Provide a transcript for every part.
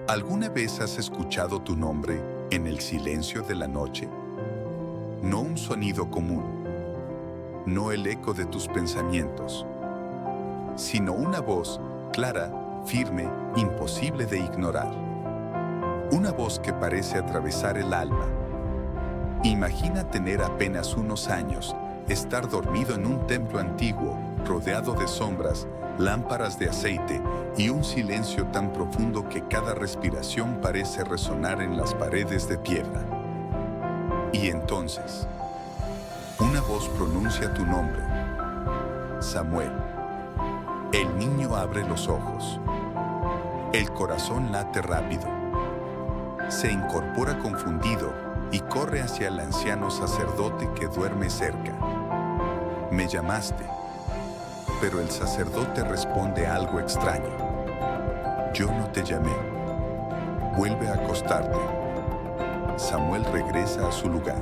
¿Alguna vez has escuchado tu nombre en el silencio de la noche? No un sonido común, no el eco de tus pensamientos, sino una voz clara, firme, imposible de ignorar. Una voz que parece atravesar el alma. Imagina tener apenas unos años, estar dormido en un templo antiguo, rodeado de sombras, lámparas de aceite y un silencio tan profundo que cada respiración parece resonar en las paredes de piedra. Y entonces, una voz pronuncia tu nombre. Samuel. El niño abre los ojos. El corazón late rápido. Se incorpora confundido y corre hacia el anciano sacerdote que duerme cerca. Me llamaste. Pero el sacerdote responde algo extraño. Yo no te llamé. Vuelve a acostarte. Samuel regresa a su lugar.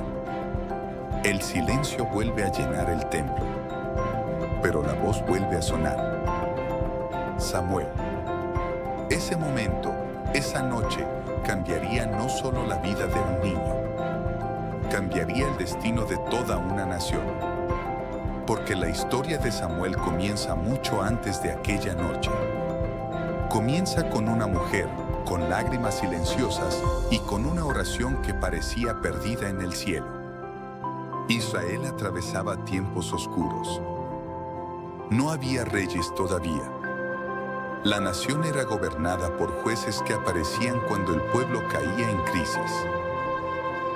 El silencio vuelve a llenar el templo. Pero la voz vuelve a sonar. Samuel. Ese momento, esa noche, cambiaría no solo la vida de un niño, cambiaría el destino de toda una nación. Porque la historia de Samuel comienza mucho antes de aquella noche. Comienza con una mujer, con lágrimas silenciosas y con una oración que parecía perdida en el cielo. Israel atravesaba tiempos oscuros. No había reyes todavía. La nación era gobernada por jueces que aparecían cuando el pueblo caía en crisis.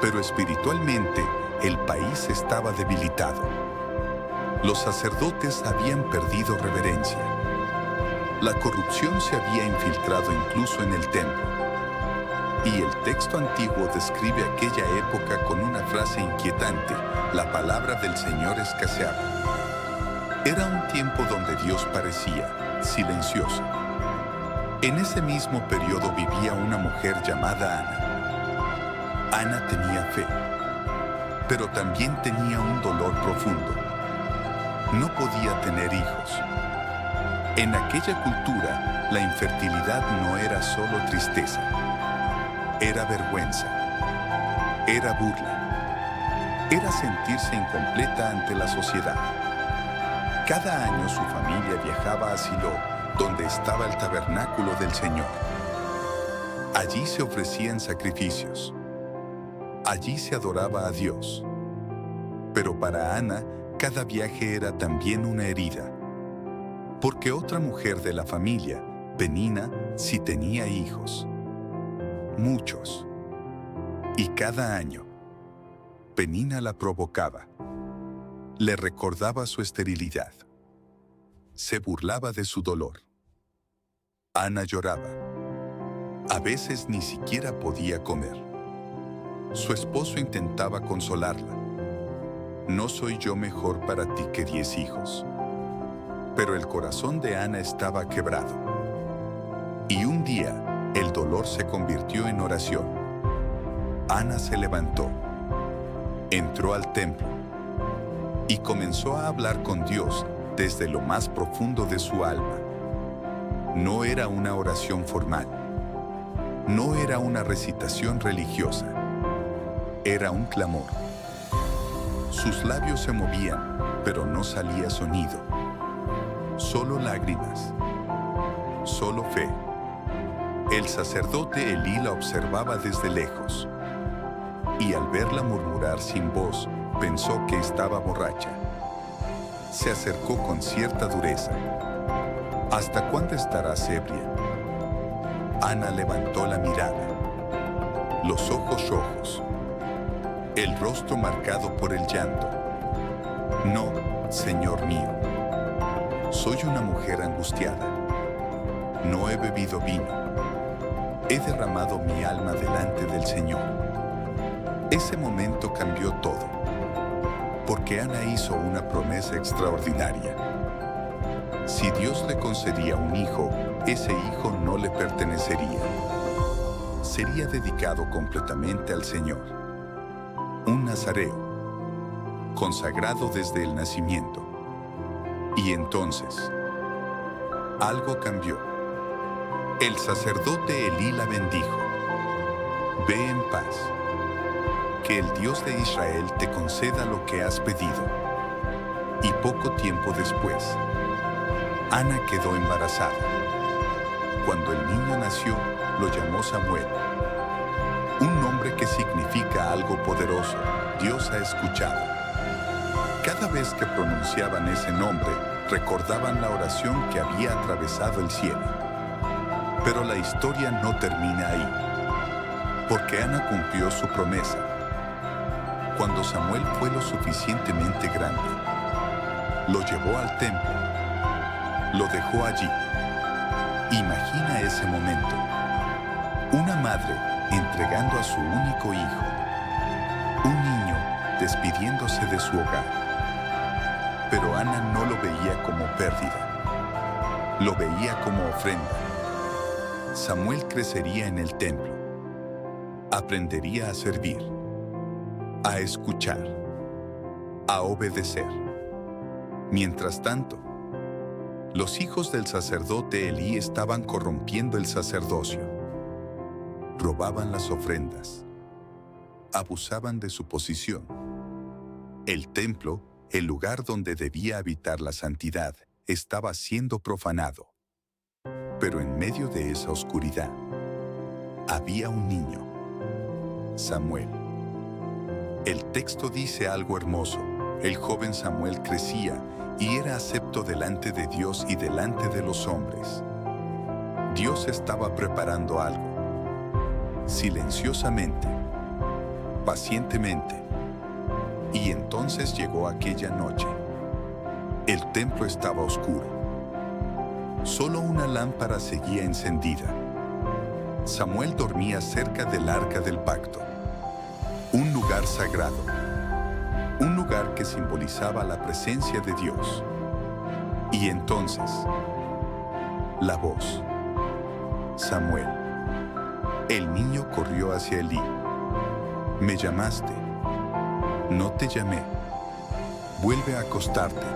Pero espiritualmente, el país estaba debilitado. Los sacerdotes habían perdido reverencia. La corrupción se había infiltrado incluso en el templo. Y el texto antiguo describe aquella época con una frase inquietante: la palabra del Señor escaseaba. Era un tiempo donde Dios parecía silencioso. En ese mismo periodo vivía una mujer llamada Ana. Ana tenía fe, pero también tenía un dolor profundo. No podía tener hijos. En aquella cultura, la infertilidad no era solo tristeza. Era vergüenza. Era burla. Era sentirse incompleta ante la sociedad. Cada año su familia viajaba a Silo, donde estaba el tabernáculo del Señor. Allí se ofrecían sacrificios. Allí se adoraba a Dios. Pero para Ana, cada viaje era también una herida. Porque otra mujer de la familia, Penina, sí tenía hijos. Muchos. Y cada año, Penina la provocaba. Le recordaba su esterilidad. Se burlaba de su dolor. Ana lloraba. A veces ni siquiera podía comer. Su esposo intentaba consolarla. No soy yo mejor para ti que 10 hijos. Pero el corazón de Ana estaba quebrado. Y un día, el dolor se convirtió en oración. Ana se levantó, entró al templo y comenzó a hablar con Dios desde lo más profundo de su alma. No era una oración formal. No era una recitación religiosa. Era un clamor. Sus labios se movían, pero no salía sonido. Solo lágrimas. Solo fe. El sacerdote Elí la observaba desde lejos. Y al verla murmurar sin voz, pensó que estaba borracha. Se acercó con cierta dureza. ¿Hasta cuándo estarás ebria? Ana levantó la mirada. Los ojos rojos. El rostro marcado por el llanto. No, Señor mío. Soy una mujer angustiada. No he bebido vino. He derramado mi alma delante del Señor. Ese momento cambió todo. Porque Ana hizo una promesa extraordinaria. Si Dios le concedía un hijo, ese hijo no le pertenecería. Sería dedicado completamente al Señor. Un nazareo, consagrado desde el nacimiento. Y entonces, algo cambió. El sacerdote Elí la bendijo. Ve en paz. Que el Dios de Israel te conceda lo que has pedido. Y poco tiempo después, Ana quedó embarazada. Cuando el niño nació, lo llamó Samuel. Un nombre que significa algo poderoso. Dios ha escuchado. Cada vez que pronunciaban ese nombre, recordaban la oración que había atravesado el cielo. Pero la historia no termina ahí, porque Ana cumplió su promesa. Cuando Samuel fue lo suficientemente grande, lo llevó al templo, lo dejó allí. Imagina ese momento. Una madre entregando a su único hijo. Un niño despidiéndose de su hogar. Pero Ana no lo veía como pérdida. Lo veía como ofrenda. Samuel crecería en el templo. Aprendería a servir, a escuchar, a obedecer. Mientras tanto, los hijos del sacerdote Elí estaban corrompiendo el sacerdocio. Robaban las ofrendas. Abusaban de su posición. El templo, el lugar donde debía habitar la santidad, estaba siendo profanado. Pero en medio de esa oscuridad, había un niño, Samuel. El texto dice algo hermoso. El joven Samuel crecía y era acepto delante de Dios y delante de los hombres. Dios estaba preparando algo. Silenciosamente, pacientemente. Y entonces llegó aquella noche. El templo estaba oscuro. Solo una lámpara seguía encendida. Samuel dormía cerca del arca del pacto, un lugar sagrado, un lugar que simbolizaba la presencia de Dios. Y entonces, la voz. Samuel. El niño corrió hacia Elí. Me llamaste. No te llamé. Vuelve a acostarte.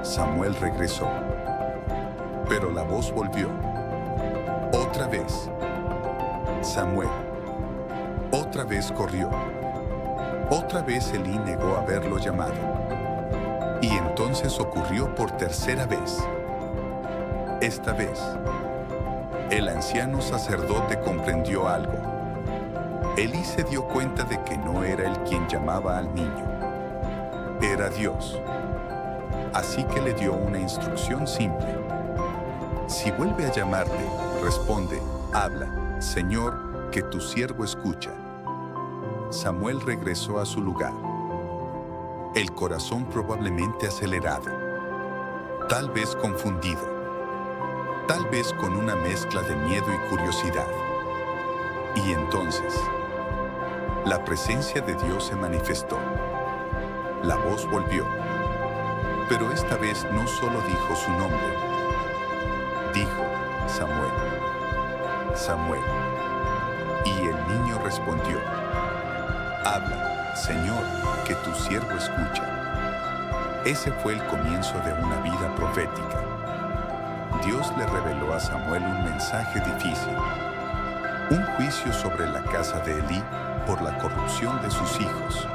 Samuel regresó. Pero la voz volvió. Otra vez. Samuel. Otra vez corrió. Otra vez Elí negó haberlo llamado. Y entonces ocurrió por tercera vez. Esta vez, el anciano sacerdote comprendió algo. Elí se dio cuenta de que no era él quien llamaba al niño. Era Dios. Así que le dio una instrucción simple. Si vuelve a llamarte, responde, habla, Señor, que tu siervo escucha. Samuel regresó a su lugar. El corazón probablemente acelerado. Tal vez confundido. Tal vez con una mezcla de miedo y curiosidad. Y entonces, la presencia de Dios se manifestó. La voz volvió. Pero esta vez no solo dijo su nombre. Dijo, Samuel. Samuel. Y el niño respondió, habla, Señor, que tu siervo escucha. Ese fue el comienzo de una vida profética. Dios le reveló a Samuel un mensaje difícil. Un juicio sobre la casa de Elí por la corrupción de sus hijos.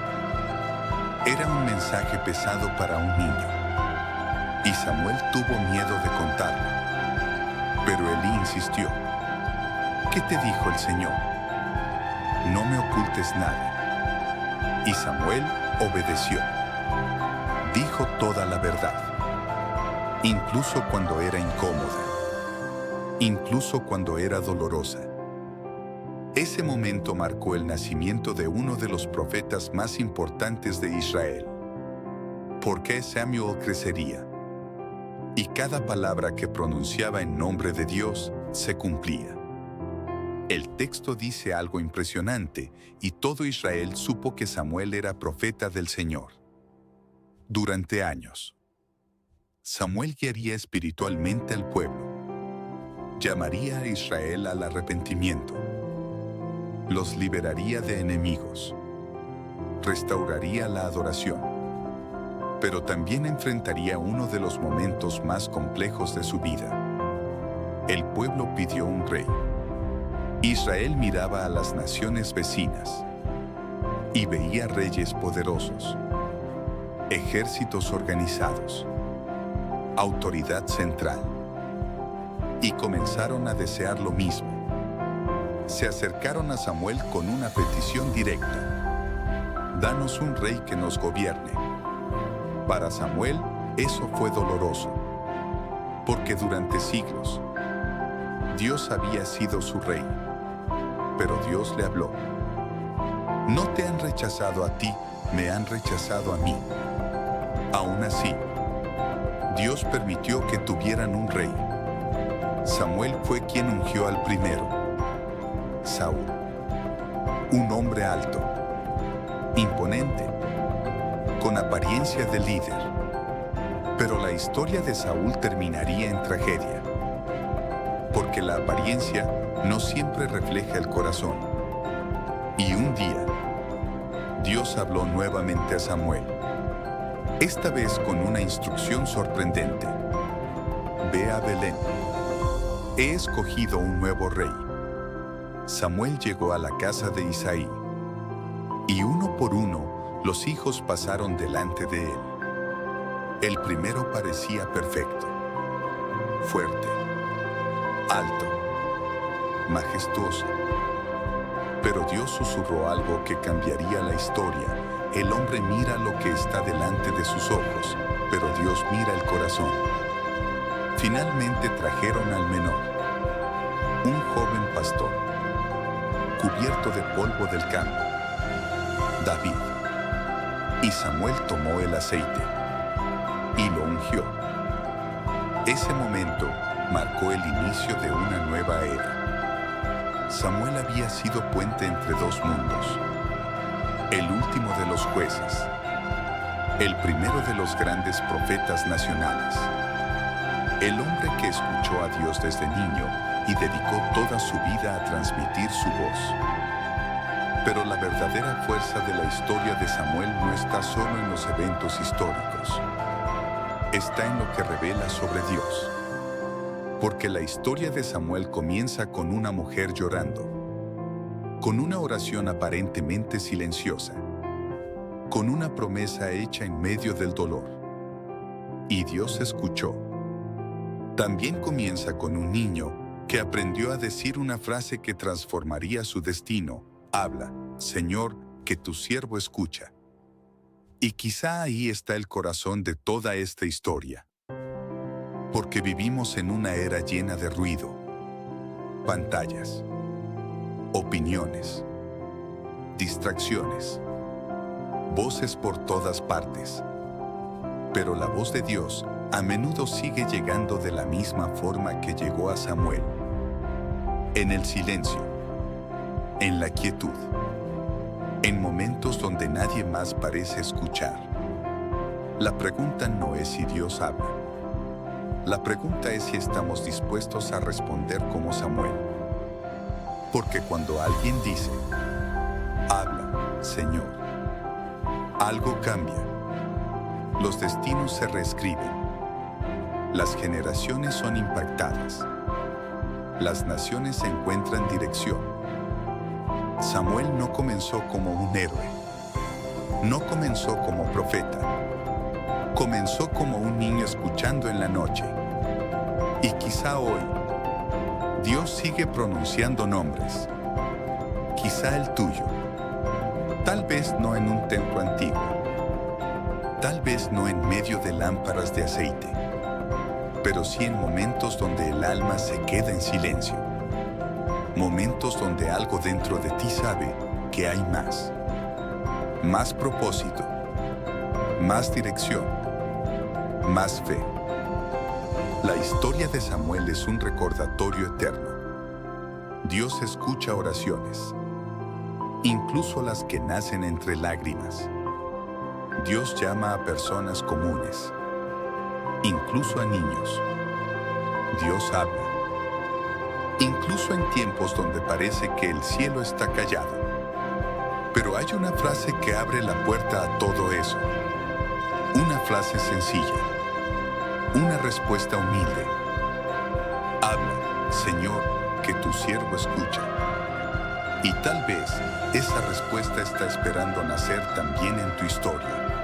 Era un mensaje pesado para un niño. Y Samuel tuvo miedo de contarlo. Pero Elí insistió. ¿Qué te dijo el Señor? No me ocultes nada. Y Samuel obedeció. Dijo toda la verdad. Incluso cuando era incómoda. Incluso cuando era dolorosa. Ese momento marcó el nacimiento de uno de los profetas más importantes de Israel. Porque Samuel crecería. Y cada palabra que pronunciaba en nombre de Dios se cumplía. El texto dice algo impresionante, y todo Israel supo que Samuel era profeta del Señor. Durante años, Samuel guiaría espiritualmente al pueblo. Llamaría a Israel al arrepentimiento. Los liberaría de enemigos. Restauraría la adoración. Pero también enfrentaría uno de los momentos más complejos de su vida. el pueblo pidió un rey. Israel miraba a las naciones vecinas y veía reyes poderosos, ejércitos organizados, autoridad central, y comenzaron a desear lo mismo. Se acercaron a Samuel con una petición directa: danos un rey que nos gobierne. Para Samuel, eso fue doloroso, porque durante siglos Dios había sido su rey. Pero Dios le habló: no te han rechazado a ti, me han rechazado a mí. Aún así, Dios permitió que tuvieran un rey. Samuel fue quien ungió al primero, Saúl, un hombre alto, imponente, con apariencia de líder. Pero la historia de Saúl terminaría en tragedia, porque la apariencia no siempre refleja el corazón. Y un día, Dios habló nuevamente a Samuel, esta vez con una instrucción sorprendente: ve a Belén. He escogido un nuevo rey. Samuel llegó a la casa de Isaí, y uno por uno los hijos pasaron delante de él. El primero parecía perfecto, fuerte, alto, majestuoso. Pero Dios susurró algo que cambiaría la historia. El hombre mira lo que está delante de sus ojos, pero Dios mira el corazón. Finalmente trajeron al menor, un joven pastor, cubierto de polvo del campo, David. Y Samuel tomó el aceite y lo ungió. Ese momento marcó el inicio de una nueva era. Samuel había sido puente entre dos mundos: el último de los jueces, el primero de los grandes profetas nacionales, el hombre que escuchó a Dios desde niño y dedicó toda su vida a transmitir su voz. Pero la verdadera fuerza de la historia de Samuel no está solo en los eventos históricos. Está en lo que revela sobre Dios. Porque la historia de Samuel comienza con una mujer llorando, con una oración aparentemente silenciosa, con una promesa hecha en medio del dolor. Y Dios escuchó. También comienza con un niño que aprendió a decir una frase que transformaría su destino: habla, Señor, que tu siervo escucha. Y quizá ahí está el corazón de toda esta historia. Porque vivimos en una era llena de ruido, pantallas, opiniones, distracciones, voces por todas partes. Pero la voz de Dios a menudo sigue llegando de la misma forma que llegó a Samuel: en el silencio, en la quietud, en momentos donde nadie más parece escuchar. La pregunta no es si Dios habla. La pregunta es si estamos dispuestos a responder como Samuel. Porque cuando alguien dice: habla, Señor, algo cambia. Los destinos se reescriben. Las generaciones son impactadas. Las naciones encuentran dirección. Samuel no comenzó como un héroe. No comenzó como profeta. Comenzó como un niño escuchando en la noche. Y quizá hoy, Dios sigue pronunciando nombres. Quizá el tuyo. Tal vez no en un templo antiguo. Tal vez no en medio de lámparas de aceite. Pero sí en momentos donde el alma se queda en silencio. Momentos donde algo dentro de ti sabe que hay más. Más propósito. Más dirección. Más fe. La historia de Samuel es un recordatorio eterno. Dios escucha oraciones, incluso las que nacen entre lágrimas. Dios llama a personas comunes, incluso a niños. Dios habla, incluso en tiempos donde parece que el cielo está callado. Pero hay una frase que abre la puerta a todo eso. Una frase sencilla, una respuesta humilde. Habla. Señor, que tu siervo escucha. Y tal vez esa respuesta está esperando nacer también en tu historia.